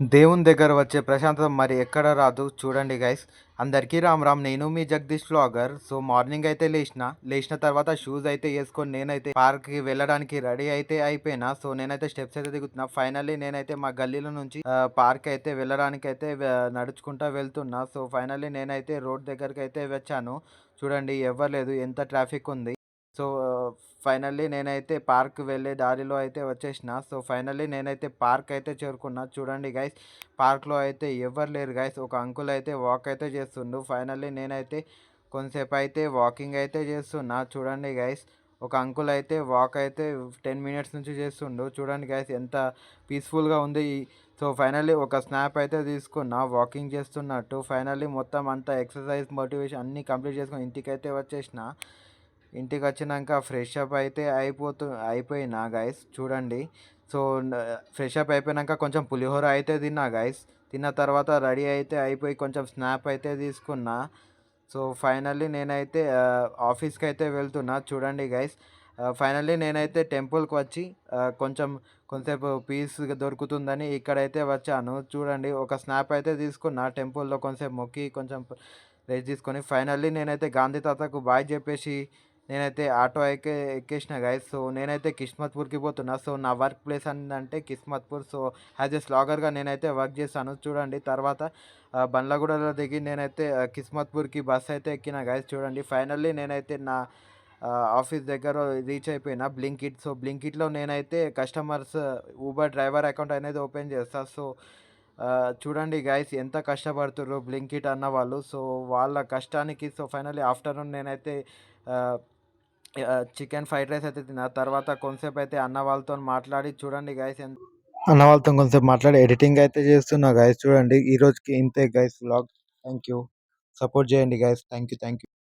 దేవుని దగ్గర వచ్చే ప్రశాంతత మరి ఎక్కడ రాదు. చూడండి గైస్. అందరికీ రామ్ రామ్. నేను మీ జగదీష్ వ్లాగర్. సో మార్నింగ్ అయితే లేచిన తర్వాత షూస్ అయితే వేసుకొని నేనైతే పార్క్కి వెళ్ళడానికి రెడీ అయితే అయిపోయినా. సో నేనైతే స్టెప్స్ అయితే దిగుతున్నా. ఫైనల్లీ నేనైతే మా గల్లీలో నుంచి పార్క్ అయితే వెళ్ళడానికి అయితే నడుచుకుంటా వెళ్తున్నా. సో ఫైనల్లీ నేనైతే రోడ్ దగ్గరికి అయితే వచ్చాను. చూడండి ఎవ్వరు లేదు, ఎంత ట్రాఫిక్ ఉంది. సో ఫైనల్లీ నేనైతే పార్క్ వెళ్ళే దారిలో అయితే వచ్చేసిన. సో ఫైనల్లీ నేనైతే పార్క్ అయితే చేరుకున్నా. చూడండి గైస్, పార్క్లో అయితే ఎవరు లేరు గైస్. ఒక అంకుల్ అయితే వాక్ అయితే చేస్తుండు. ఫైనల్లీ నేనైతే కొంతసేపు అయితే వాకింగ్ అయితే చేస్తున్నా. చూడండి గైస్, ఒక అంకుల్ అయితే వాక్ అయితే 10 మినిట్స్ నుంచి చేస్తుండు. చూడండి గైస్, ఎంత పీస్ఫుల్గా ఉంది. సో ఫైనల్లీ ఒక స్నాప్ అయితే తీసుకున్నా వాకింగ్ చేస్తున్నట్టు. ఫైనల్లీ మొత్తం అంతా ఎక్సర్సైజ్ మోటివేషన్ అన్నీ కంప్లీట్ చేసుకొని ఇంటికైతే వచ్చేసిన. ఇంటికి వచ్చినాక ఫ్రెష్ అప్ అయితే అయిపోయినా గైస్. చూడండి, సో ఫ్రెష్ అప్ అయిపోయినాక కొంచెం పులిహోర అయితే తిన్నా గైస్. తిన్న తర్వాత రెడీ అయితే అయిపోయి కొంచెం స్నాప్ అయితే తీసుకున్నా. సో ఫైనల్లీ నేనైతే ఆఫీస్కి అయితే వెళ్తున్నా. చూడండి గైస్, ఫైనల్లీ నేనైతే టెంపుల్కి వచ్చి కొంతసేపు పీస్ దొరుకుతుందని ఇక్కడైతే వచ్చాను. చూడండి, ఒక స్నాప్ అయితే తీసుకున్నా. టెంపుల్లో కొంతసేపు మొక్కి కొంచెం రెస్ట్ తీసుకొని ఫైనల్లీ నేనైతే గాంధీ తాతకు బాయ్ చెప్పేసి నేనైతే ఆటో ఎక్కేసిన గైస్. సో నేనైతే కిస్మత్పూర్కి పోతున్నా. సో నా వర్క్ ప్లేస్ అంటే కిస్మత్పూర్. సో యాజ్ ఎ స్లాగర్గా నేనైతే వర్క్ చేస్తాను. చూడండి, తర్వాత బండ్లగూడలో దిగి నేనైతే కిస్మత్పూర్కి బస్ అయితే ఎక్కిన గైస్. చూడండి, ఫైనల్లీ నేనైతే నా ఆఫీస్ దగ్గర రీచ్ అయిపోయిన. బ్లింకిట్. సో బ్లింకిట్లో నేనైతే కస్టమర్స్ ఊబర్ డ్రైవర్ అకౌంట్ అనేది ఓపెన్ చేస్తాను. సో చూడండి గైస్, ఎంత కష్టపడుతుర్రు బ్లింకిట్ అన్న వాళ్ళు. సో వాళ్ళ కష్టానికి సో ఫైనల్లీ ఆఫ్టర్నూన్ నేనైతే చికెన్ ఫ్రైడ్ రైస్ అయితే తిన్నా. తర్వాత కొంతసేపు అయితే అన్న వాళ్ళతో మాట్లాడి చూడండి గైస్, అన్న వాళ్ళతో కొంచెంసేపు మాట్లాడి ఎడిటింగ్ అయితే చేస్తున్నా గైస్. చూడండి, ఈ రోజుకి ఇంతే guys vlog. Thank you. Support చేయండి గైస్. Thank you.